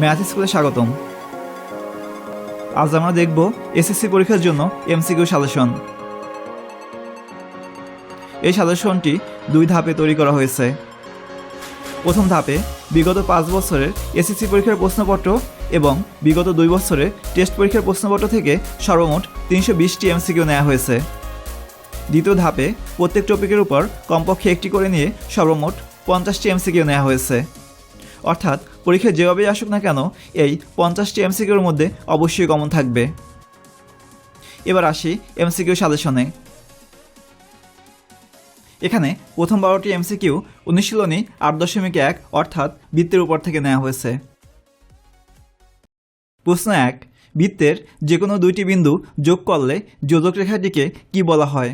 Math স্কুলে স্বাগতম। আজ আমরা দেখব এসএসসি পরীক্ষার জন্য এমসিকিউ সাজেশন। এই সাজেশনটি 2 ধাপে তৈরি করা হয়েছে। প্রথম ধাপে বিগত 5 বছরের এসএসসি পরীক্ষার প্রশ্নপত্র এবং বিগত 2 বছরের টেস্ট পরীক্ষার প্রশ্নপত্র থেকে সর্বমোট 320টি এমসিকিউ নেওয়া হয়েছে। দ্বিতীয় ধাপে প্রত্যেক টপিকের উপর কমপক্ষে একটি করে নিয়ে সর্বমোট 50টি এমসিকিউ নেওয়া হয়েছে। অর্থাৎ পরীক্ষায় যেভাবেই আসুক না কেন এই 50টি এমসিকিউর মধ্যে অবশ্যই কমন থাকবে। এবার আসি এমসিকিউ সাজেশনে। এখানে প্রথম 12টি এমসিকিউ অনুশীলনী 8.1 অর্থাৎ বৃত্তের উপর থেকে নেওয়া হয়েছে। প্রশ্ন 1, বৃত্তের যে কোনো 2টি বিন্দু যোগ করলে যোজক রেখাটিকে কি বলা হয়?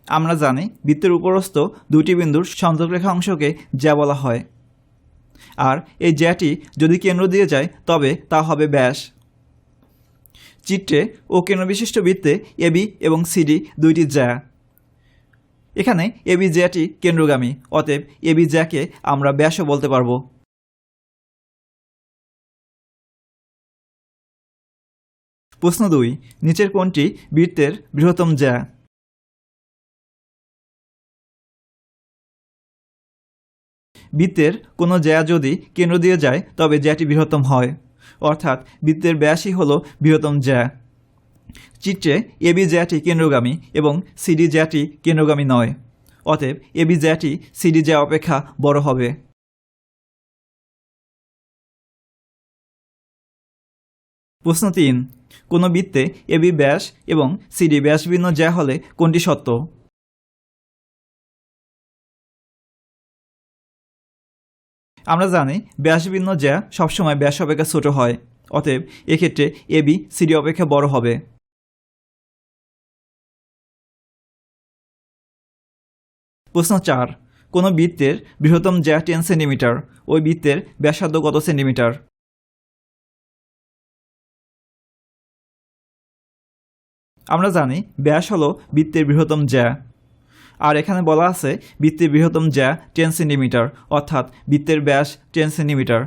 আমরা জানি বৃত্তের উপরস্থ 2টি বিন্দুর সংযোগ রেখা অংশকে জ্যা বলা হয়। আর এই জ্যাটি যদি কেন্দ্র দিয়ে যায় তবে তা হবে ব্যাস। চিত্রে ও কেন্দ্রবিশিষ্ট বৃত্তে এবি এবং সিডি 2টি জ্যা। এখানে এবি জ্যাটি কেন্দ্রগামী, অতএব এবি জ্যাকে আমরা ব্যাসও বলতে পারবো। প্রশ্ন 2, নিচের কোনটি বৃত্তের বৃহত্তম জ্যা? বৃত্তের কোনো জ্যা যদি কেন্দ্র দিয়ে যায় তবে জ্যাটি বৃহত্তম হয়, অর্থাৎ বৃত্তের ব্যাসই হলো বৃহত্তম জ্যা। চিত্রে এবি জ্যাটি কেন্দ্রগামী এবং সিডি জ্যাটি কেন্দ্রগামী নয়, অতএব এবি জ্যাটি সিডি জ্যা অপেক্ষা বড় হবে। প্রশ্ন 3, কোনো বৃত্তে এবি ব্যাস এবং সিডি ব্যাসভিন্ন জ্যা হলে কোনটি সত্য? আমরা জানি ব্যাসভিন্ন জ্যা সবসময় ব্যাস অপেক্ষা ছোট হয়, অতএব এক্ষেত্রে এবি সিডি অপেক্ষা বড় হবে। প্রশ্ন 4, কোনো বৃত্তের বৃহত্তম জ্যা 10 সেন্টিমিটার, ওই বৃত্তের ব্যাসার্ধ কত সেন্টিমিটার? আমরা জানি ব্যাস হলো বৃত্তের বৃহত্তম জ্যা, আর এখানে বলা আছে বৃত্তের বৃহত্তম জ্যা 10 সেন্টিমিটার, অর্থাৎ বৃত্তের ব্যাস 10 সেন্টিমিটার।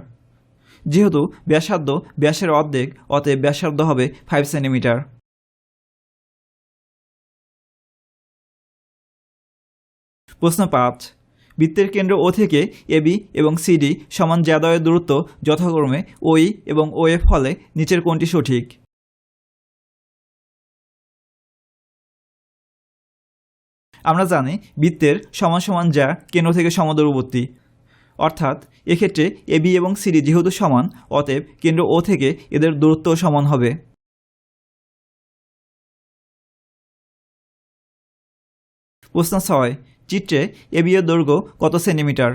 যেহেতু ব্যাসার্ধ ব্যাসের অর্ধেক, অতএব ব্যাসার্ধ হবে 5 সেন্টিমিটার। প্রশ্ন 5, বৃত্তের কেন্দ্র ও থেকে এবি এবং সিডি সমান জ্যাদ্বয়ের দূরত্ব যথাক্রমে ওই এবং ওএফ হলে নিচের কোনটি সঠিক? আমরা জানি বৃত্তের সমান সমান জ্যা কেন্দ্র থেকে সমদূরবর্তী, অর্থাৎ এক্ষেত্রে এবি এবং সিডি যেহেতু সমান, অতএব কেন্দ্র ও থেকে এদের দূরত্বও সমান হবে। প্রশ্ন 6, চিত্রে এবি এর দৈর্ঘ্য কত সেন্টিমিটার?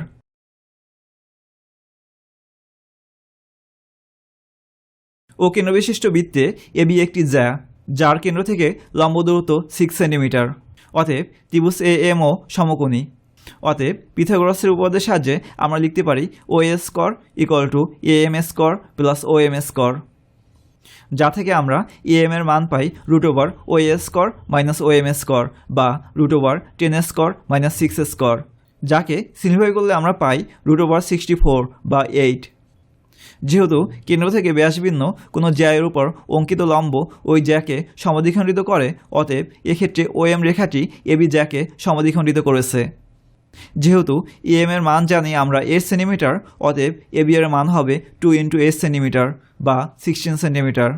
ও কেন্দ্রবিশিষ্ট বৃত্তে এবি একটি জ্যা, যার কেন্দ্র থেকে লম্ব দূরত্ব 6 সেন্টিমিটার, অতএব ত্রিভুজ এএমও সমকোণী। অতএব পিথাগোরাসের উপপাদ্যের সাহায্যে আমরা লিখতে পারি OA square equal to am square plus OM square, যা থেকে আমরা এএম এর মান পাই √ OA square minus OM square বা √ 10 স্কয়ার মাইনাস 6 স্কয়ার, যাকে সিম্পলিফাই করলে আমরা পাই √ 64 বা 8। যেহেতু কেন্দ্র থেকে ব্যাসভিন্ন কোনো জ্যায়ের উপর অঙ্কিত লম্ব ওই জ্যাকে সমদ্বিখণ্ডিত করে, অতএব এক্ষেত্রে ওএম রেখাটি এবি জ্যাকে সমদ্বিখণ্ডিত করেছে। যেহেতু এএম এর মান জানি আমরা 8 সেন্টিমিটার, অতএব এবি এর মান হবে 2 × 8 সেন্টিমিটার বা 16 সেন্টিমিটার।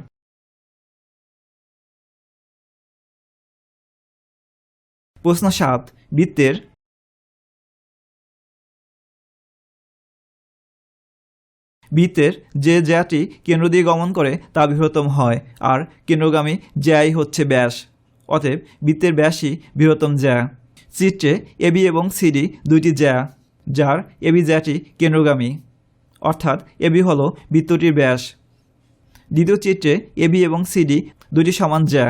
প্রশ্ন 7, বৃত্তের যে জ্যাটি কেন্দ্র দিয়ে গমন করে তা বৃহত্তম হয়, আর কেন্দ্রগামী জ্যাই হচ্ছে ব্যাস, অতএব বৃত্তের ব্যাসই বৃহত্তম জ্যা। চিত্রে এবি এবং সিডি 2টি জ্যা, যার এবি জ্যাটি কেন্দ্রগামী, অর্থাৎ এবি হলো বৃত্তটির ব্যাস। দ্বিতীয় চিত্রে এবি এবং সিডি 2টি সমান জ্যা,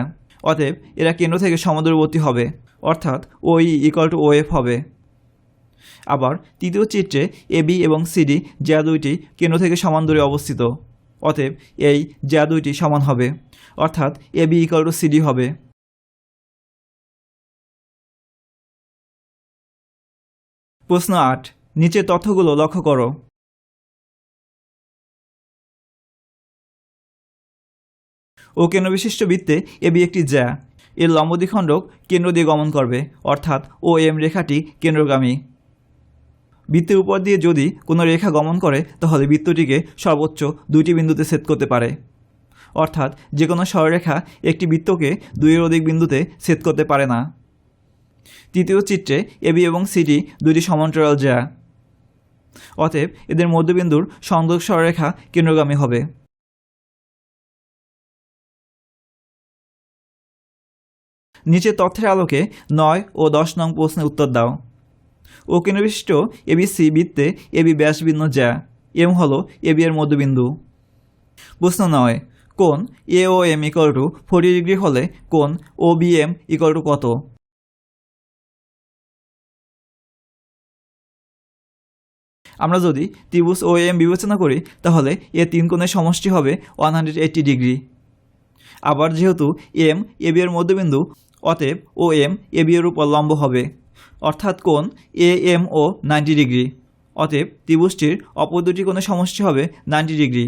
অতএব এরা কেন্দ্র থেকে সমদূরবর্তী হবে, অর্থাৎ ওই ইকুয়াল টু ওএফ হবে। আবার তৃতীয় চিত্রে এবি এবং সিডি জ্যা 2টি কেন্দ্র থেকে সমান দূরে অবস্থিত, অতএব এই জ্যা 2টি সমান হবে, অর্থাৎ এবি ইকুয়াল টু সিডি হবে। প্রশ্ন 8, নিচের তথ্যগুলো লক্ষ্য করো। ও কেন্দ্রবিশিষ্ট বৃত্তে এবি একটি জ্যা। এর লম্ব দ্বিখণ্ডক কেন্দ্র দিয়ে গমন করবে, অর্থাৎ ও এম রেখাটি কেন্দ্রগামী। বৃত্তের উপর দিয়ে যদি কোনো রেখা গমন করে তাহলে বৃত্তটিকে সর্বোচ্চ দুইটি বিন্দুতে ছেদ করতে পারে, অর্থাৎ যে কোনো সরলরেখা একটি বৃত্তকে দুইয়ের অধিক বিন্দুতে ছেদ করতে পারে না। তৃতীয় চিত্রে এবি এবং সিডি দুটি সমান্তরাল জ্যা। অতএব এদের মধ্যবিন্দুর সংযোগ সরলরেখা কেন্দ্রগামী হবে। নিচের তথ্যের আলোকে 9 ও 10 নং প্রশ্নের উত্তর দাও। ও কেন্দ্রবিশিষ্ট এবিসি বৃত্তে এবি ব্যাসভিন্ন জ্যা। এম হল এবি এর মধ্যবিন্দু। প্রশ্ন 9, কোণ এ ও এম ইকুয়াল টু 40 ডিগ্রি হলে কোণ ও বি এম ইকুয়াল টু কত? আমরা যদি ত্রিভুজ ও এম বিবেচনা করি তাহলে এ তিন কোণের সমষ্টি হবে 180 ডিগ্রি। আবার যেহেতু এম এবি এর মধ্যবিন্দু, অতএব ও এম এবি এর উপর লম্ব হবে, অর্থাৎ কোণ এ এম ও 90 ডিগ্রি। অতএব ত্রিভুজটির অপর দুটি কোণের সমষ্টি হবে 90 ডিগ্রি।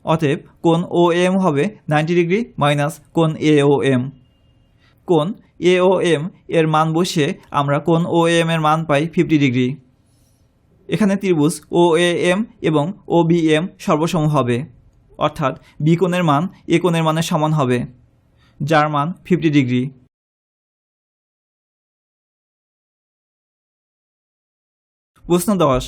অতএব কোণ ও এম হবে 90 ডিগ্রি মাইনাস কোণ এ ও এম। কোণ এ ও এম এর মান বসিয়ে আমরা কোণ ও এম এর মান পাই 50 ডিগ্রি। এখানে ত্রিভুজ ও এ এম এবং ও বি এম সর্বসম হবে, অর্থাৎ বি কোণের মান এ কোণের মানের সমান হবে, যার মান 50 ডিগ্রি। প্রশ্ন 10,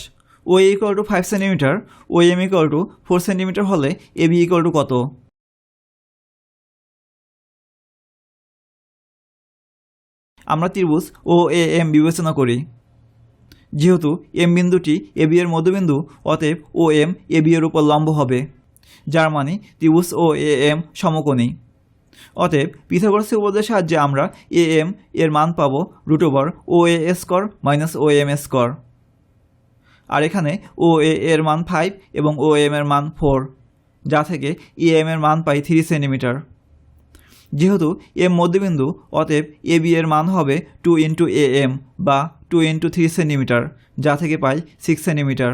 O A equal to 5 centimetre, O M equal to 4 centimetre হলে এ বি ইকুয়াল টু কত? আমরা ত্রিভুজ ও এ এম বিবেচনা করি। যেহেতু এম বিন্দুটি এ বি এর মধ্যবিন্দু, অতএব ও এম এ বি এর উপর লম্ব হবে, যার মানে ত্রিভুজ ও এ এম সমকোণী। অতএব পিথাগোরাসের উপপাদ্যের সাহায্যে আমরা এ এম এর মান পাব √ ও এ স্কয়ার মাইনাস ও এম স্কয়ার। আর এখানে ও এ এর মান 5 এবং ও এম এর মান 4, যা থেকে এ এম এর মান পাই 3 সেন্টিমিটার। যেহেতু এম মধ্যবিন্দু, অতএব এ বি এর মান হবে 2 ইন্টু এ এম বা 2 ইন্টু 3 সেন্টিমিটার, যা থেকে পাই 6 সেন্টিমিটার।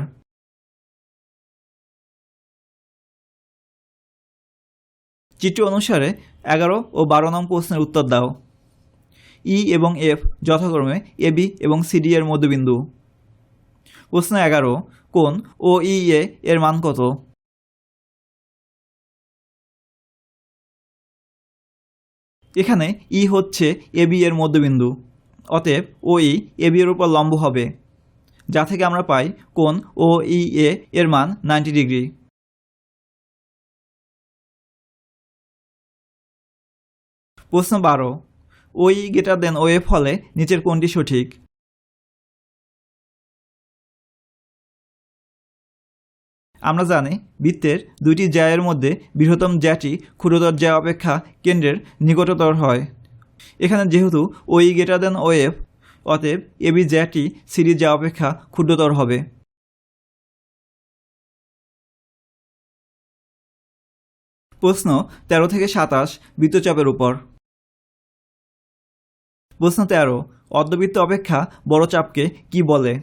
চিত্র অনুসারে 11 ও 12 নং প্রশ্নের উত্তর দাও। ই এবং এফ যথাক্রমে এ বি এবং সিডি এর মধ্যবিন্দু। প্রশ্ন 11, কোণ ও ই এ এর মান কত? এখানে ই হচ্ছে এ বি এর মধ্যবিন্দু, অতএব ও ই এ বি এর উপর লম্ব হবে, যা থেকে আমরা পাই কোণ ও ই এ এর মান 90 ডিগ্রি। প্রশ্ন 12, ও ই গ্রেটার দেন ও এফ হলে নিচের কোনটি সঠিক? আমরা জানি বৃত্তের দুইটি জ্যায়ের মধ্যে বৃহত্তম জ্যাটি ক্ষুদ্রতর জ্যা অপেক্ষা কেন্দ্রের নিকটতর হয়। এখানে যেহেতু ও ই গ্রেটার দেন ও এফ, অতএব এবি জ্যাটি সিডি জ্যা অপেক্ষা ক্ষুদ্রতর হবে। প্রশ্ন 13 থেকে 27 বৃত্তচাপের উপর। প্রশ্ন 13, অর্ধবৃত্ত অপেক্ষা বড় চাপকে কি বলে?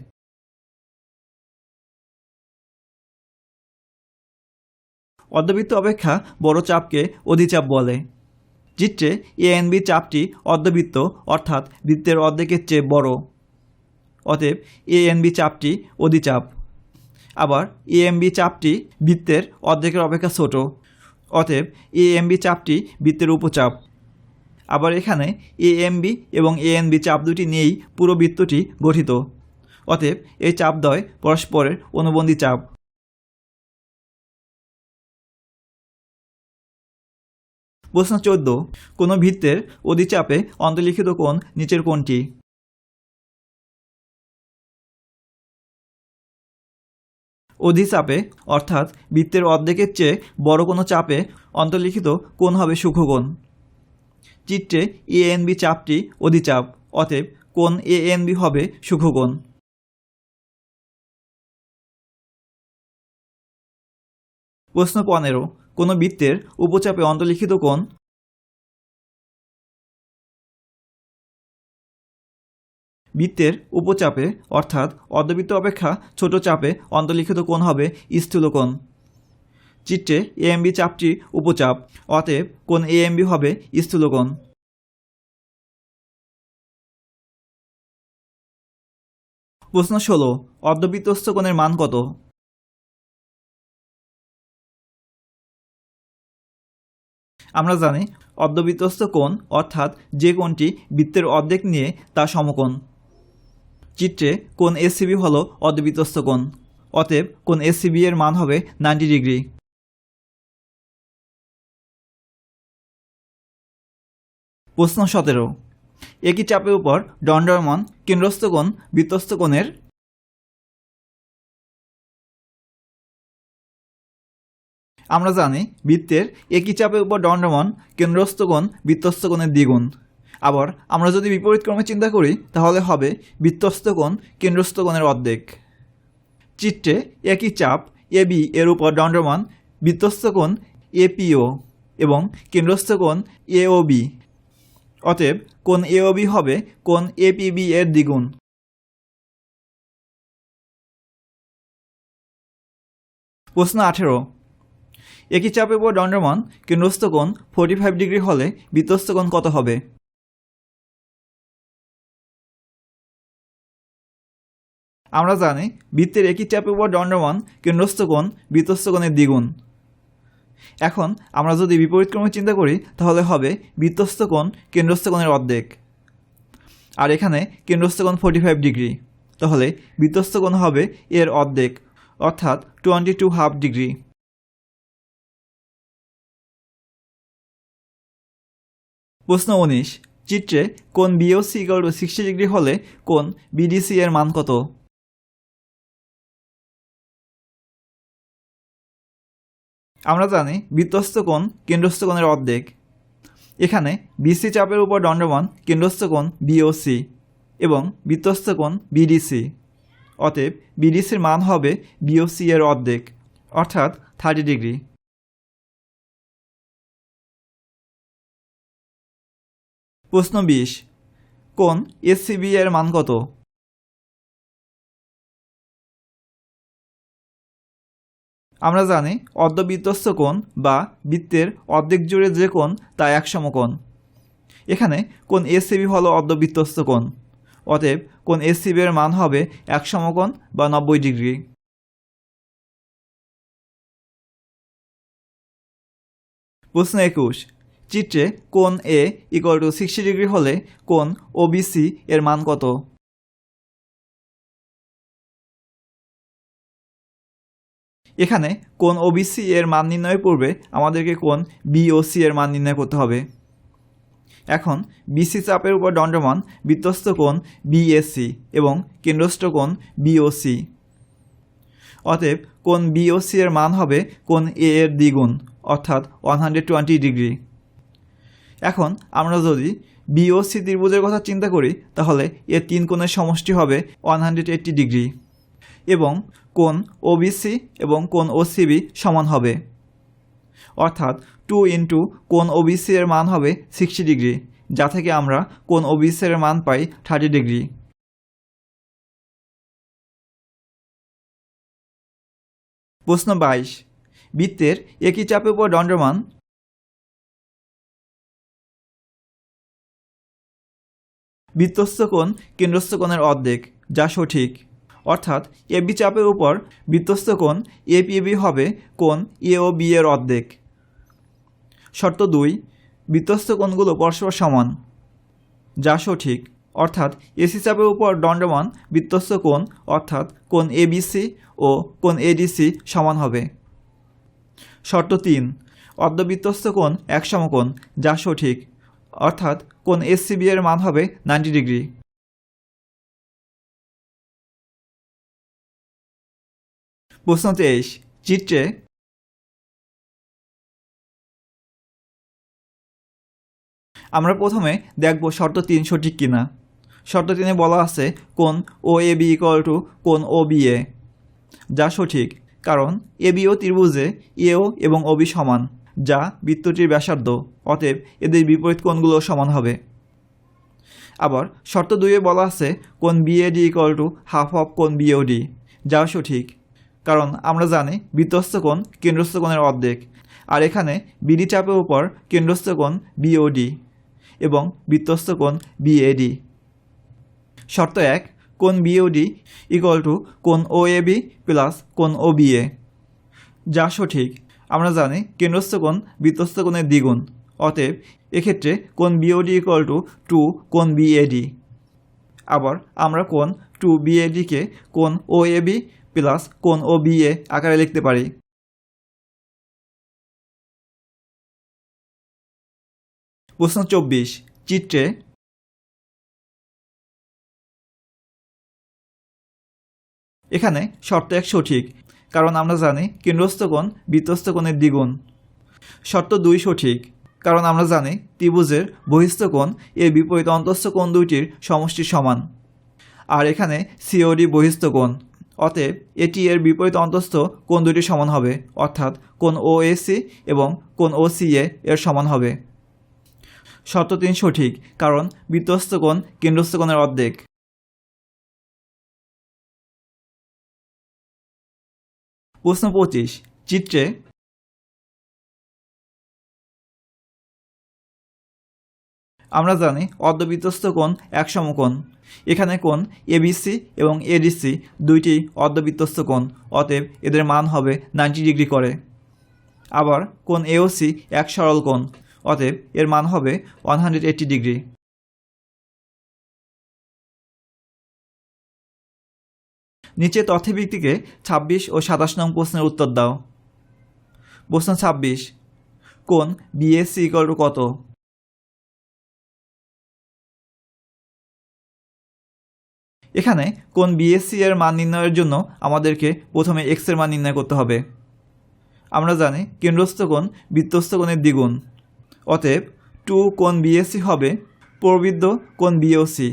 অর্ধবৃত্ত অপেক্ষা বড় চাপকে অধিচাপ বলে। চিত্রে এ এন বি চাপটি অর্ধবৃত্ত, অর্থাৎ বৃত্তের অর্ধেকের চেয়ে বড়, অতএব এ এন বি চাপটি অধিচাপ। আবার এ এম বি চাপটি বৃত্তের অর্ধেকের অপেক্ষা ছোট, অতএব এ এম বি চাপটি বৃত্তের উপচাপ। আবার এখানে এ এম বি এবং এ এন বি চাপ দুটি নিয়েই পুরো বৃত্তটি গঠিত, অতএব এই চাপদ্বয় পরস্পরের অনুবন্ধী চাপ। প্রশ্ন 14, কোনো বৃত্তের অধিচাপে অন্তর্লিখিত কোণ নিচের কোনটি? অধিচাপে, অর্থাৎ বৃত্তের অর্ধেকের চেয়ে বড় কোনো চাপে অন্তর্লিখিত কোণ হবে সূক্ষ্মকোণ। চিত্রে এ এন বি চাপটি অধিচাপ, অতএব কোণ এ এন বি হবে সূক্ষ্মকোণ। প্রশ্ন 15, কোনো বৃত্তের উপচাপে অন্তর্লিখিত কোণ? বৃত্তের উপচাপে অর্থাৎ অর্ধবৃত্ত অপেক্ষা ছোট চাপে অন্তর্লিখিত কোণ হবে স্থূলকোণ। চিত্রে এএমবি চাপটি উপচাপ, অতএব কোণ এএমবি হবে স্থূলকোণ। প্রশ্ন 16, অর্ধবৃত্তস্থ কোণের মান কত? আমরা জানি অর্ধবৃত্তস্থ কোণ অর্থাৎ যে কোণটি বৃত্তের অর্ধেক নিয়ে তা সমকোণ। চিত্রে কোণ এসিবি হল অর্ধবৃত্তস্থ কোণ, অতএব কোণ এসিবি এর মান হবে 90 ডিগ্রি। প্রশ্ন 17, একই চাপের উপর দণ্ডায়মান কেন্দ্রস্থ কোণ বৃত্তস্থ কোণের। আমরা জানি বৃত্তের একই চাপের উপর দণ্ডায়মান কেন্দ্রস্থ কোণ বৃত্তস্থ কোণের দ্বিগুণ। আবার আমরা যদি বিপরীত ক্রমে চিন্তা করি তাহলে হবে বৃত্তস্থ কোণ কেন্দ্রস্থ কোণের অর্ধেক। চিত্রে একই চাপ এবি এর উপর দণ্ডায়মান বৃত্তস্থ কোণ এপিও এবং কেন্দ্রস্থ কোণ এওবি, অতএব কোণ এওবি হবে কোণ এপিবি এর দ্বিগুণ। প্রশ্ন 18, একই চাপের উপর দণ্ডায়মান কেন্দ্রস্থ কোণ 45 ডিগ্রি হলে বৃত্তস্থ কোণ কত হবে? আমরা জানি বৃত্তের একই চাপের উপর দণ্ডায়মান কেন্দ্রস্থ কোণ বৃত্তস্থ কোণের দ্বিগুণ। এখন আমরা যদি বিপরীত ক্রমে চিন্তা করি তাহলে হবে বৃত্তস্থ কোণ কেন্দ্রস্থ কোণের অর্ধেক, আর এখানে কেন্দ্রস্থ কোণ 45 ডিগ্রি, তাহলে বৃত্তস্থ কোণ হবে এর অর্ধেক অর্থাৎ 22.5 ডিগ্রি। প্রশ্ন 19, চিত্রে কোণ বিওসি = 60 ডিগ্রি হলে কোণ বিডিসি এর মান কত? আমরা জানি বৃত্তস্থ কোণ কেন্দ্রস্থ কোণের অর্ধেক। এখানে বিসি চাপের উপর দণ্ডায়মান কেন্দ্রস্থ কোণ বিওসি এবং বৃত্তস্থ কোণ বিডিসি, অতএব বিডিসির মান হবে বিওসি এর অর্ধেক অর্থাৎ 30 ডিগ্রি। প্রশ্ন 20, কোণ এসসিবি এর মান কত? আমরা জানি অর্ধবৃত্তস্থ কোণ বা বৃত্তের অর্ধেক জুড়ে যে কোণ তা এক সমকোণ। এখানে কোণ এসসিবি হল অর্ধবৃত্তস্থ কোণ, অতএব কোণ এসসিবি এর মান হবে এক সমকোণ বা 90 ডিগ্রি। প্রশ্ন 21, চিত্রে কোণ এ = 60 ডিগ্রি হলে কোণ ওবিসি এর মান কত? এখানে কোণ ওবিসি এর মান নির্ণয়ের পূর্বে আমাদেরকে কোণ বিওসি এর মান নির্ণয় করতে হবে। এখন বিসি চাপের উপর দণ্ডায়মান বৃত্তস্থ কোণ বিএসি এবং কেন্দ্রস্থ কোণ বিওসি, অতএব কোণ বিওসি এর মান হবে কোণ এ এর দ্বিগুণ অর্থাৎ 120 ডিগ্রি। এখন আমরা যদি বিওসি ত্রিভুজের কথা চিন্তা করি তাহলে এর তিন কোণের সমষ্টি হবে 180 ডিগ্রি এবং কোণ ওবিসি এবং কোণ ওসিবি সমান হবে, অর্থাৎ 2 ইন্টু কোণ ওবিসি এর মান হবে 60 ডিগ্রি, যা থেকে আমরা কোণ ওবিসি এর মান পাই 30 ডিগ্রি। প্রশ্ন 22, বৃত্তের একই চাপের উপর দণ্ডায়মান বৃত্তস্থ কোণ কেন্দ্রস্থ কোণের অর্ধেক, যা সঠিক, অর্থাৎ এবি চাপের উপর বৃত্তস্থ কোণ এপিবি হবে কোণ এওবি এর অর্ধেক। শর্ত 2, বৃত্তস্থ কোণগুলো পরস্পর সমান, যা সঠিক, অর্থাৎ এসি চাপের উপর দণ্ডায়মান বৃত্তস্থ কোণ অর্থাৎ কোণ এবিসি ও কোণ এডিসি সমান হবে। শর্ত 3, অর্ধবৃত্তস্থ কোণ এক সমকোণ, যা সঠিক, অর্থাৎ কোণ এসসিবি এর মান হবে 90 ডিগ্রি। প্রশ্ন 23, চিত্রে আমরা প্রথমে দেখব শর্ত 3 সঠিক কিনা। শর্ত 3-এ বলা আছে কোণ ওএবি = কোণ ওবিএ, যা সঠিক, কারণ এবিও ত্রিভুজে এও এবং ওবি সমান, যা বৃত্তটির ব্যাসার্ধ, অতএব এদের বিপরীত কোণগুলো সমান হবে। আবার শর্ত 2-এ বলা আছে কোণ BAD equal to half of কোণ বিওডি, যাও সঠিক, কারণ আমরা জানি বৃত্তস্থ কোণ কেন্দ্রস্থ কোণের অর্ধেক, আর এখানে বিডি চাপের উপর কেন্দ্রস্থ কোণ বিওডি এবং বৃত্তস্থ কোণ বিএডি। শর্ত 1, কোণ বিওডি ইকুয়াল টু কোণ ওএবি প্লাস কোণ ওবিএ, যা সঠিক। আমরা জানি কেন্দ্রস্থ কোণ বৃত্তস্থ কোণের দ্বিগুণ, অতএব এক্ষেত্রে কোণ বিওডি ইকুয়াল টু কোণ বিএডি। আবার আমরা কোণ 2BAD-কে কোণ ওএবি প্লাস কোণ ওবিএ আকারে লিখতে পারি। প্রশ্ন 24, চিত্রে এখানে শর্ত 1 সঠিক, কারণ আমরা জানি কেন্দ্রস্থ কোণ বৃত্তস্থ কোণের দ্বিগুণ। শর্ত 2 সঠিক, কারণ আমরা জানি ত্রিভুজের বহিস্থ কোণ এর বিপরীত অন্তঃস্থ কোণ দুইটির সমষ্টি সমান, আর এখানে সিওডি বহিস্থ কোণ, অতএব এটি এর বিপরীত অন্তঃস্থ কোণ দুইটির সমান হবে, অর্থাৎ কোণ ওএসি এবং কোণ ওসিএ এর সমান হবে। শর্ত 3 সঠিক, কারণ বৃত্তস্থ কোণ কেন্দ্রস্থ কোণের অর্ধেক। প্রশ্ন 25, চিত্রে আমরা জানি অর্ধবৃত্তস্থ কোণ এক সমকোণ। এখানে কোণ এবিসি এবং এডিসি দুইটি অর্ধবৃত্তস্থ কোণ, অতএব এদের মান হবে 90 ডিগ্রি করে। আবার কোণ এওসি এক সরল কোণ, অতএব এর মান হবে 180 ডিগ্রি। নিচে তথ্যের ভিত্তিতে 26 ও 27 নং প্রশ্নের উত্তর দাও। প্রশ্ন 26, কোণ বিএসসি ইকুয়াল টু কত? এখানে কোণ বিএসসি এর মান নির্ণয়ের জন্য আমাদেরকে প্রথমে এক্স এর মান নির্ণয় করতে হবে। আমরা জানি কেন্দ্রস্থ কোণ বৃত্তস্থ কোণের দ্বিগুণ, অতএব 2 কোণ বিএসসি হবে প্রবৃদ্ধ কোণ বিওসি।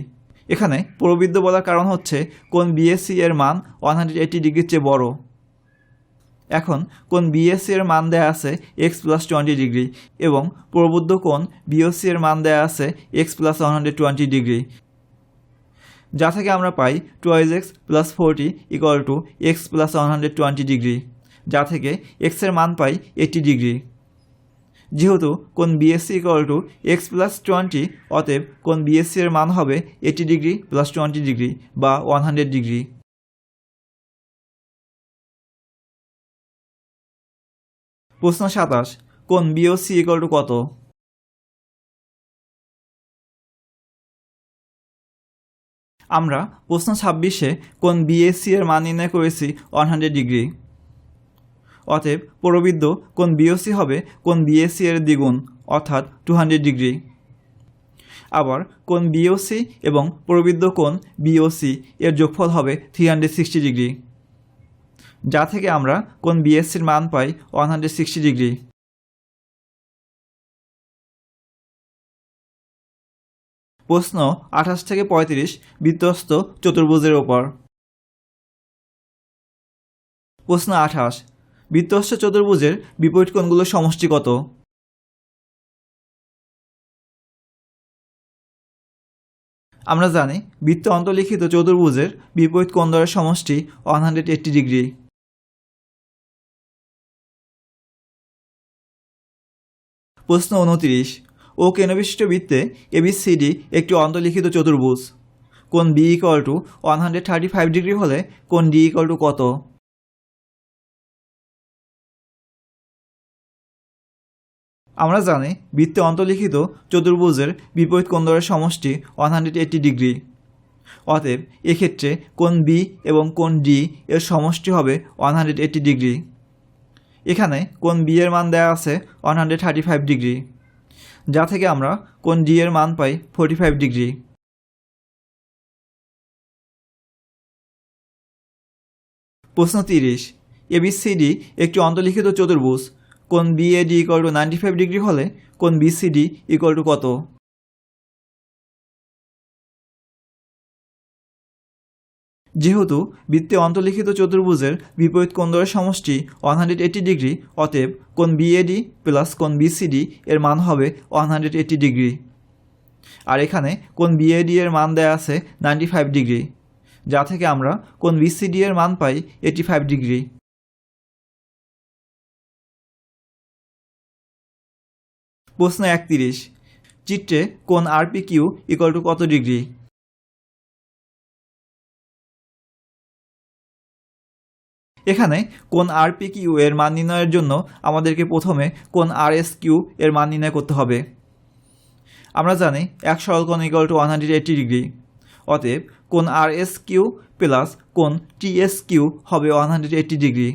এখানে প্রবৃদ্ধ বলার কারণ হচ্ছে কোণ বিএসসি এর মান 180 ডিগ্রির চেয়ে বড়। এখন কোণ বিএসসি এর মান দেয়া আছে x প্লাস 20 ডিগ্রি এবং প্রবৃদ্ধ কোণ বিওসি এর মান দেয়া আছে x প্লাস 120 ডিগ্রি, যা থেকে আমরা পাই 2x plus 40 equal to x plus 120 degree, যা থেকে x এর মান পাই 80 ডিগ্রি। যেহেতু কোণ BSc equal to x plus 20, অতএব কোণ বিএসসি এর মান হবে 80 ডিগ্রি প্লাস 20 ডিগ্রি বা 100 ডিগ্রি। প্রশ্ন 27, কোণ বিওসি ইকুয়াল টু কত? আমরা প্রশ্ন 26-এ কোণ বিএসসি এর মান নির্ণয় করেছি 100 ডিগ্রি, অতএব প্রবৃদ্ধ কোণ বিওসি হবে কোণ বিএসসি এর দ্বিগুণ, অর্থাৎ 200 ডিগ্রি। আবার কোণ বিওসি এবং প্রবৃদ্ধ কোণ বিওসি এর যোগফল হবে 360 ডিগ্রি, যা থেকে আমরা কোণ বিএসসির মান পাই 160 ডিগ্রি। প্রশ্ন 28 থেকে 35 বৃত্তস্থ চতুর্ভুজের উপর। প্রশ্ন 28, বৃত্তস্থ চতুর্ভুজের বিপরীত কোণগুলোর সমষ্টি কত? আমরা জানি বৃত্ত অন্তর্লিখিত চতুর্ভুজের বিপরীত কোণ দ্বয়ের সমষ্টি 180 ডিগ্রি। প্রশ্ন 29, ও কেন্দ্রবিশিষ্ট বৃত্তে এবিসিডি একটি অন্তর্লিখিত চতুর্ভুজ। কোণ বি ইকুয়াল টু 135 ডিগ্রি হলে কোণ ডি ইকুয়াল টু কত? আমরা জানি বৃত্তে অন্তর্লিখিত চতুর্ভুজের বিপরীত কোণ দ্বয়ের সমষ্টি 180 ডিগ্রি, অতএব এক্ষেত্রে কোণ বি এবং কোণ ডি এর সমষ্টি হবে 180 ডিগ্রি। এখানে কোণ বি এর মান দেওয়া আছে 135 ডিগ্রি, যা থেকে আমরা কোণ ডি এর মান পাই 45 ডিগ্রি। প্রশ্ন 30, এবিসিডি একটি অন্তর্লিখিত চতুর্ভুজ। কোণ বিএডি ইকুয়াল টু 95 ডিগ্রি হলে কোণ বিসিডি ইকুয়াল টু কত? যেহেতু বৃত্তে অন্তর্লিখিত চতুর্ভুজের বিপরীত কোণ দ্বয়ের সমষ্টি 180 ডিগ্রি, অতএব কোণ বিএডি প্লাস কোণ বিসিডি এর মান হবে 180 ডিগ্রি। আর এখানে কোণ বিএডি এর মান দেয়া আছে 95 ডিগ্রি, যা থেকে আমরা কোণ বিসিডি এর মান পাই 85 ডিগ্রি। প্রশ্ন 31, চিত্রে কোণ আরপিকিউ ইকুয়াল টু কত ডিগ্রি? এখানে কোণ আরপিকিউ এর মান নির্ণয়ের জন্য আমাদেরকে প্রথমে কোণ আরএসকিউ এর মান নির্ণয় করতে হবে। আমরা জানি এক সরলকোণ ইকুয়াল টু 180 ডিগ্রি, অতএব কোণ আরএসকিউ প্লাস কোণ টিএসকিউ হবে 180 ডিগ্রি।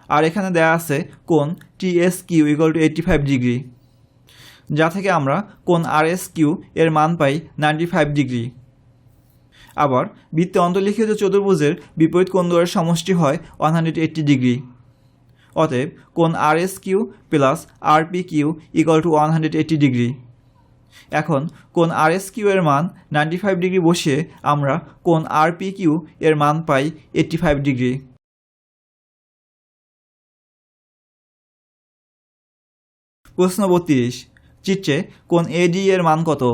আর এখানে দেয়া আছে কোণ টিএসকিউ ইকুয়াল টু 85 ডিগ্রি, যা থেকে আমরা কোণ আরএসকিউ এর মান পাই 95 ডিগ্রি। আবার বৃত্তে অন্তর্লিখিত চতুর্ভুজের বিপরীত কোণ দ্বয়ের সমষ্টি হয় 180 ডিগ্রি, অতএব কোণ আরএসকিউ প্লাস আরপিকিউ ইকুয়াল টু 180 ডিগ্রি। এখন কোণ আরএসকিউ এর মান 95 ডিগ্রি বসিয়ে আমরা কোণ আরপিকিউ এর মান পাই 85 ডিগ্রি। প্রশ্ন 32, চিত্রে কোণ এডি এর মান কত?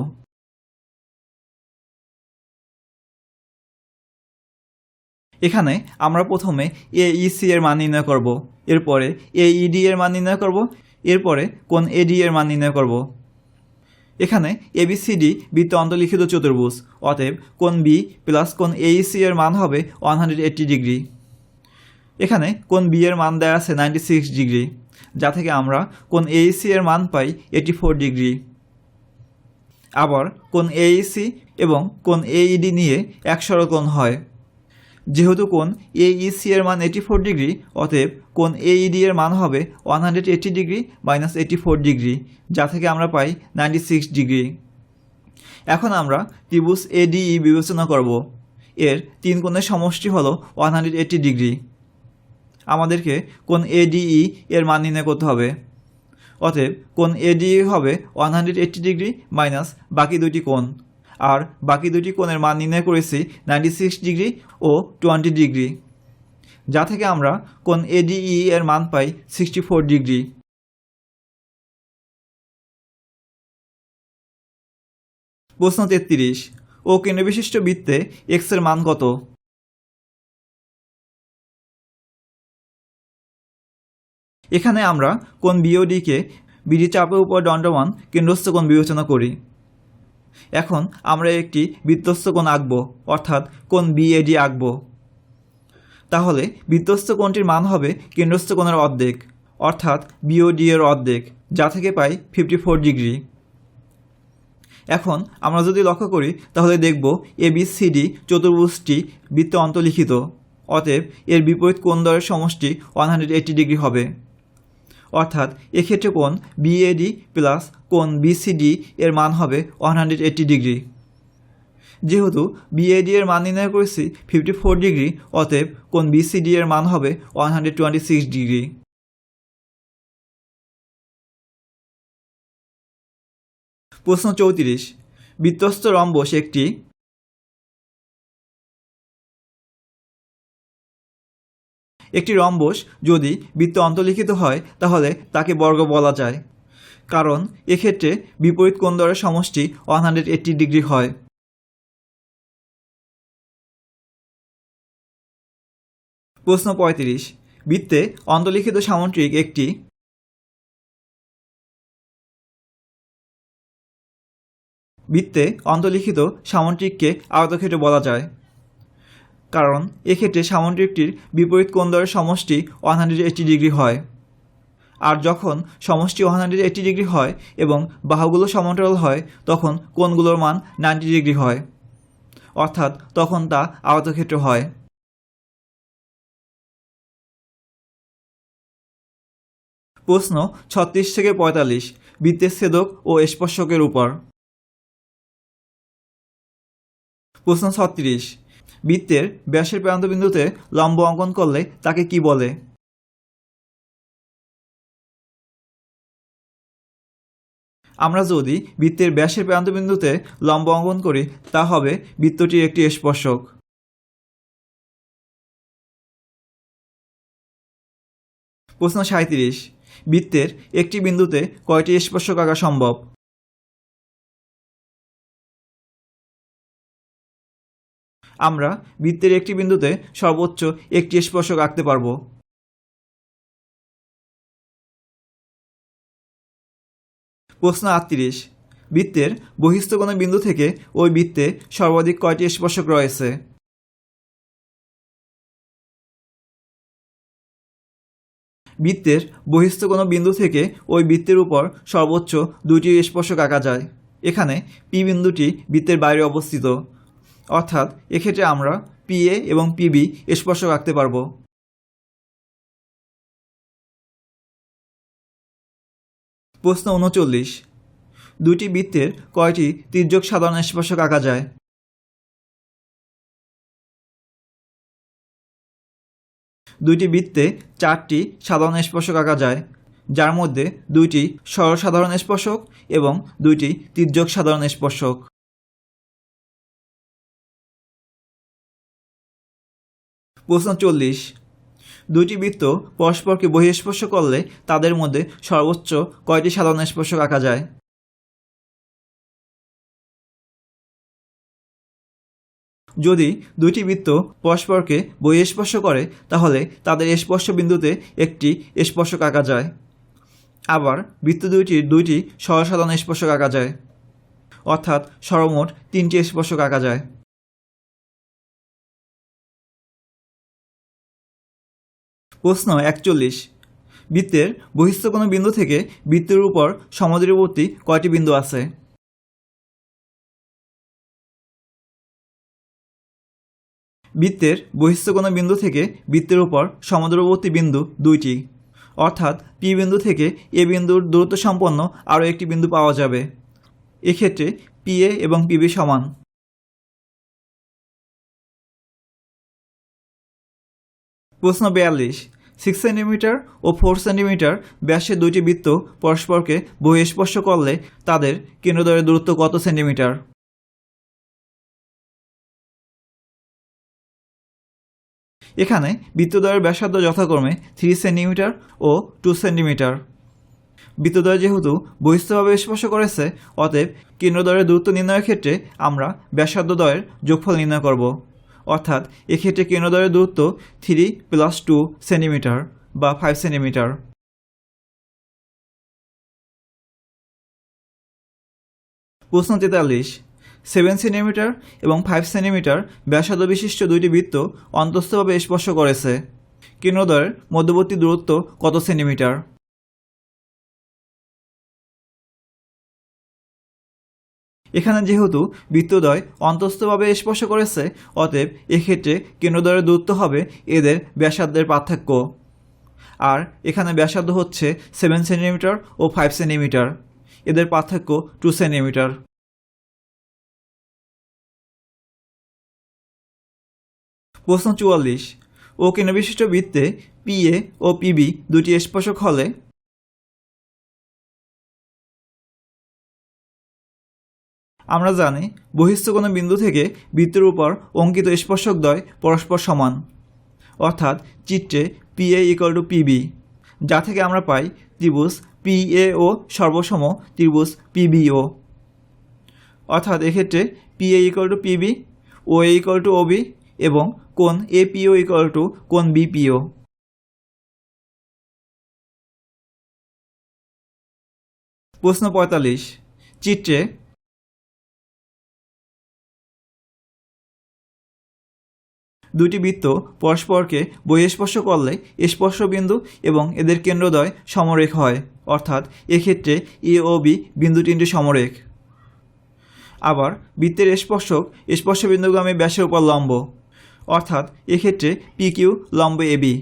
এখানে আমরা প্রথমে এইসি এর মান নির্ণয় করব, এরপরে এইডি এর মান নির্ণয় করব, এরপরে কোণ এডি এর মান নির্ণয় করব। এখানে এবিসিডি বৃত্তে অন্তর্লিখিত চতুর্ভুজ, অতএব কোণ বি প্লাস কোণ এইসি এর মান হবে 180 ডিগ্রি। এখানে কোণ বি এর মান দেওয়া আছে 96 ডিগ্রি, যা থেকে আমরা কোণ এইসি এর মান পাই 84 ডিগ্রি। আবার কোণ এইসি এবং কোণ এইডি নিয়ে এক সরলকোণ হয়। যেহেতু কোণ এইসি এর মান 84 ডিগ্রি, অতএব কোণ এইডি এর মান হবে 180 ডিগ্রি মাইনাস 84 ডিগ্রি, যা থেকে আমরা পাই 96 ডিগ্রি। এখন আমরা ত্রিভুজ এডিই বিবেচনা করব। এর তিন কোণের সমষ্টি হলো 180 ডিগ্রি। আমাদেরকে কোণ এডিই এর মান নির্ণয় করতে হবে, অতএব কোণ এডিই হবে 180 ডিগ্রি মাইনাস বাকি দুটি কোণ, আর বাকি দুটি কোণের মান নির্ণয় করেছি 96 ডিগ্রি ও 20 ডিগ্রি, যা থেকে আমরা কোণ এডিই এর মান পাই 64 ডিগ্রি। প্রশ্ন 33, ও কেন্দ্রবিশিষ্ট বৃত্তে এক্স এর মান কত? এখানে আমরা কোণ বিওডিকে বিডি চাপের উপর দণ্ডমান কেন্দ্রস্থ কোণ বিবেচনা করি। এখন আমরা একটি বৃত্তস্থ কোণ আঁকব, অর্থাৎ কোণ বিএডি আঁকব। তাহলে বৃত্তস্থ কোণটির মান হবে কেন্দ্রস্থ কোণের অর্ধেক, অর্থাৎ বিওডি এর অর্ধেক, যা থেকে পাই 54 ডিগ্রি। এখন আমরা যদি লক্ষ্য করি তাহলে দেখব এবিসিডি চতুর্ভুজটি বৃত্তে অন্তর্লিখিত, অতএব এর বিপরীত কোণ দ্বয়ের সমষ্টি 180 ডিগ্রি হবে, অর্থাৎ এক্ষেত্রে কোণ বিএডি প্লাস কোণ বিসিডি এর মান হবে 180 ডিগ্রি। যেহেতু বিএডি এর মান নির্ণয় করেছি 54 ডিগ্রি, অতএব কোণ বিসিডি এর মান হবে 126 ডিগ্রি। প্রশ্ন 34, বৃত্তস্থ রম্বস একটি রম্বস যদি বৃত্তে অন্তর্লিখিত হয় তাহলে তাকে বর্গ বলা যায়, কারণ এক্ষেত্রে বিপরীত কোণ দ্বয়ের সমষ্টি 180 ডিগ্রি হয়। প্রশ্ন 35, বৃত্তে অন্তর্লিখিত সামুদ্রিক একটি বৃত্তে অন্তর্লিখিত সামুদ্রিককে আয়তক্ষেত্র বলা যায়, কারণ এক্ষেত্রে সামুদ্রিকটির বিপরীত কোণ দ্বয়ের সমষ্টি 180 ডিগ্রি হয়। আর যখন সমষ্টি 180 ডিগ্রি হয় এবং বাহুগুলো সমান্তরাল হয় তখন কোণগুলোর মান 90 ডিগ্রি হয়, অর্থাৎ তখন তা আয়তক্ষেত্র হয়। প্রশ্ন 36 থেকে 45, বৃত্তের ছেদক ও স্পর্শকের উপর। প্রশ্ন 36, বৃত্তের ব্যাসের প্রান্তবিন্দুতে লম্ব অঙ্কন করলে তাকে কি বলে? আমরা যদি বৃত্তের ব্যাসের প্রান্তবিন্দুতে লম্ব অঙ্কন করি তা হবে বৃত্তটির একটি স্পর্শক। প্রশ্ন 37, বৃত্তের একটি বিন্দুতে কয়টি স্পর্শক আঁকা সম্ভব? আমরা বৃত্তের একটি বিন্দুতে সর্বোচ্চ একটি স্পর্শক আঁকতে পারব। প্রশ্ন 38। বৃত্তের বহিস্থ কোনো বিন্দু থেকে ওই বৃত্তে সর্বাধিক কয়টি স্পর্শক রয়েছে? বৃত্তের বহিস্থ কোনো বিন্দু থেকে ওই বৃত্তের উপর সর্বোচ্চ 2টি স্পর্শক আঁকা যায়। এখানে পি বিন্দুটি বৃত্তের বাইরে অবস্থিত, অর্থাৎ এক্ষেত্রে আমরা পিএ এবং পিবি স্পর্শক আঁকতে পারব। প্রশ্ন 39। দুটি বৃত্তের কয়টি তির্যক সাধারণ স্পর্শক আঁকা যায়? দুইটি বৃত্তে 4টি সাধারণ স্পর্শক আঁকা যায়, যার মধ্যে 2টি সরলসাধারণ স্পর্শক এবং 2টি তির্যক সাধারণ স্পর্শক। প্রশ্ন 40। দুইটি বৃত্ত পরস্পরকে বহিঃস্পর্শ করলে তাদের মধ্যে সর্বোচ্চ কয়টি সাধারণ স্পর্শক আঁকা যায়? যদি দুইটি বৃত্ত পরস্পরকে বহিঃস্পর্শ করে তাহলে তাদের স্পর্শ বিন্দুতে একটি স্পর্শক আঁকা যায়। আবার বৃত্ত দুইটি সরলসাধারণ স্পর্শক আঁকা যায়, অর্থাৎ সর্বমোট 3টি স্পর্শক আঁকা যায়। প্রশ্ন 41। বৃত্তের বহিস্থ কোনো বিন্দু থেকে বৃত্তের উপর সমদ্বিবর্তী কয়টি বিন্দু আছে? বৃত্তের বহিস্থ কোনো বিন্দু থেকে বৃত্তের উপর সমদ্বিবর্তী বিন্দু 2টি, অর্থাৎ পি বিন্দু থেকে এ বিন্দুর দূরত্ব সম্পন্ন আরও একটি বিন্দু পাওয়া যাবে। এক্ষেত্রে পিএ এবং পিবি সমান। প্রশ্ন 42। 6 সেন্টিমিটার ও 4 সেন্টিমিটার ব্যাসের দুইটি বৃত্ত পরস্পরকে বহিঃস্পর্শ করলে তাদের কেন্দ্রদ্বয়ের দূরত্ব কত সেন্টিমিটার? এখানে বৃত্তদ্বয়ের ব্যাসার্ধ যথাক্রমে 3 সেন্টিমিটার ও 2 সেন্টিমিটার। বৃত্তদ্বয় যেহেতু বহিস্থভাবে স্পর্শ করেছে, অতএব কেন্দ্রদ্বয়ের দূরত্ব নির্ণয়ের ক্ষেত্রে আমরা ব্যাসার্ধদ্বয়ের যোগফল নির্ণয় করব, অর্থাৎ এক্ষেত্রে কেন্দ্রদ্বয়ের দূরত্ব 3 + 2 সেন্টিমিটার বা 5 সেন্টিমিটার। প্রশ্ন 43। 7 সেন্টিমিটার এবং 5 সেন্টিমিটার ব্যাসার্ধ বিশিষ্ট দুইটি বৃত্ত অন্তস্থভাবে স্পর্শ করেছে। কেন্দ্রদ্বয়ের মধ্যবর্তী দূরত্ব কত সেন্টিমিটার? এখানে যেহেতু বৃত্তদ্বয় অন্তস্থভাবে স্পর্শ করেছে, অতএব এক্ষেত্রে কেন্দ্রদ্বয়ের দূরত্ব হবে এদের ব্যাসার্ধের পার্থক্য। আর এখানে ব্যাসার্ধ হচ্ছে 7 সেন্টিমিটার ও 5 সেন্টিমিটার, এদের পার্থক্য 2 সেন্টিমিটার। প্রশ্ন 44। ও কেন্দ্রবিশিষ্ট বৃত্তে পিএ ও পিবি দুটি স্পর্শক হলে আমরা জানি বহিস্থ কোনো বিন্দু থেকে বৃত্তের উপর অঙ্কিত স্পর্শকদ্বয় পরস্পর সমান, অর্থাৎ চিত্রে পিএ = পিবি, যা থেকে আমরা পাই ত্রিভুজ পিএও সর্বসম ত্রিভুজ পিবিও। অর্থাৎ এক্ষেত্রে পিএ = পিবি, ওএ = ওবি এবং কোণ এপিও = কোণ বিপিও। প্রশ্ন 45। চিত্রে দুটি বৃত্ত পরস্পরকে বহিঃস্পর্শ করলে স্পর্শবিন্দু এবং এদের কেন্দ্রদ্বয় সমরেখ হয়, অর্থাৎ এক্ষেত্রে এ ও বি বিন্দু তিনটি সমরেখ। আবার বৃত্তের স্পর্শবিন্দুগামী ব্যাসের উপর লম্ব, অর্থাৎ এক্ষেত্রে পি কিউ লম্ব এবি।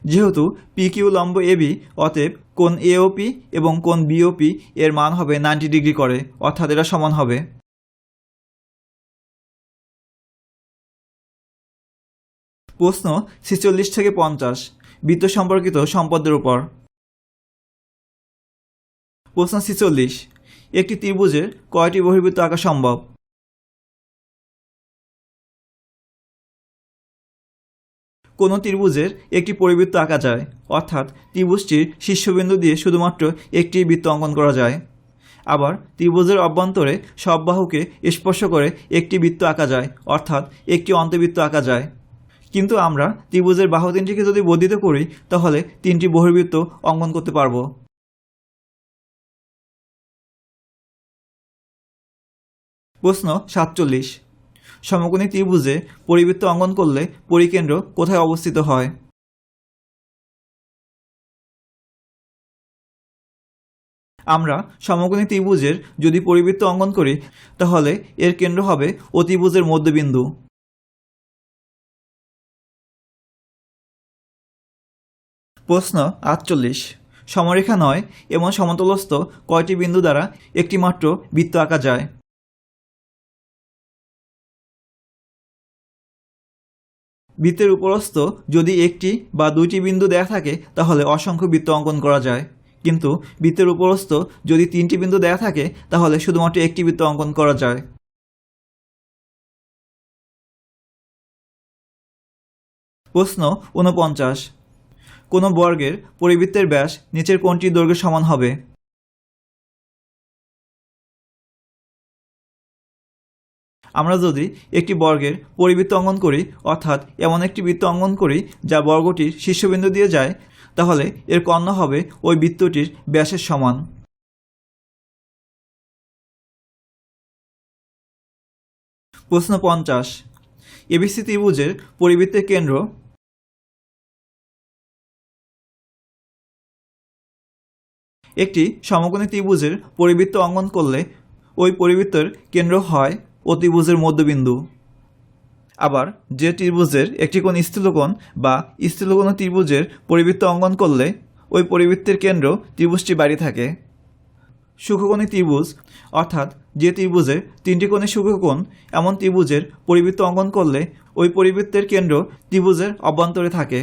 যেহেতু পি কিউ লম্ব এবি, অতএব কোণ এওপি এবং কোণ বিওপি এর মান হবে 90 ডিগ্রি করে, অর্থাৎ এরা সমান হবে। প্রশ্ন 46 থেকে 50 বৃত্ত সম্পর্কিত সম্পদের উপর। প্রশ্ন 46। একটি ত্রিভুজের কয়টি বহির্বৃত্ত আঁকা সম্ভব? কোনো ত্রিভুজের একটি পরিবৃত্ত আঁকা যায়, অর্থাৎ ত্রিভুজটির শীর্ষবিন্দু দিয়ে শুধুমাত্র একটি বৃত্ত অঙ্কন করা যায়। আবার ত্রিভুজের অভ্যন্তরে সব বাহুকে স্পর্শ করে একটি বৃত্ত আঁকা যায়, অর্থাৎ একটি অন্তবৃত্ত আঁকা যায়। কিন্তু আমরা ত্রিভুজের বাহু তিনটিকে যদি বর্ধিত করি তাহলে তিনটি বহির্বৃত্ত অঙ্কন করতে পারব। প্রশ্ন 47, সমকোণী ত্রিভুজে পরিবৃত্ত অঙ্কন করলে পরিকেন্দ্র কোথায় অবস্থিত হয়? আমরা সমকোণী ত্রিভুজের যদি পরিবৃত্ত অঙ্কন করি তাহলে এর কেন্দ্র হবে অতিভুজের মধ্যবিন্দু। প্রশ্ন 48, সমরেখা নয় এমন সমতলস্থ কয়টি বিন্দু দ্বারা একটি মাত্র বৃত্ত আঁকা যায়? বৃত্তের উপরস্থ যদি একটি বা দুইটি বিন্দু দেয়া থাকে তাহলে অসংখ্য বৃত্ত অঙ্কন করা যায়, কিন্তু বৃত্তের উপরস্থ যদি তিনটি বিন্দু দেয়া থাকে তাহলে শুধুমাত্র একটি বৃত্ত অঙ্কন করা যায়। প্রশ্ন 49, কোনো বর্গের পরিবৃত্তের ব্যাস নিচের কোনটির দৈর্ঘ্যের সমান হবে? আমরা যদি একটি বর্গের পরিবৃত্ত অঙ্কন করি, অর্থাৎ এমন একটি বৃত্ত অঙ্কন করি যা বর্গটির শীর্ষবিন্দু দিয়ে যায়, তাহলে এর কর্ণ হবে ওই বৃত্তটির ব্যাসের সমান। প্রশ্ন 50, এবিসি ত্রিভুজের পরিবৃত্তের কেন্দ্র? একটি সমকোণী ত্রিভুজের পরিবৃত্ত অঙ্কন করলে ওই পরিবৃত্তের কেন্দ্র হয় অতিভুজের মধ্যবিন্দু। আবার যে ত্রিভুজের একটি কোণ স্থূলকোণ বা স্থূলকোণ ত্রিভুজের পরিবৃত্ত অঙ্কন করলে ওই পরিবৃত্তের কেন্দ্র ত্রিভুজটি বাইরে থাকে। সূক্ষ্মকোণী ত্রিভুজ, অর্থাৎ যে ত্রিভুজের তিনটি কোণে সূক্ষ্মকোণ, এমন ত্রিভুজের পরিবৃত্ত অঙ্কন করলে ওই পরিবৃত্তের কেন্দ্র ত্রিভুজের অভ্যন্তরে থাকে।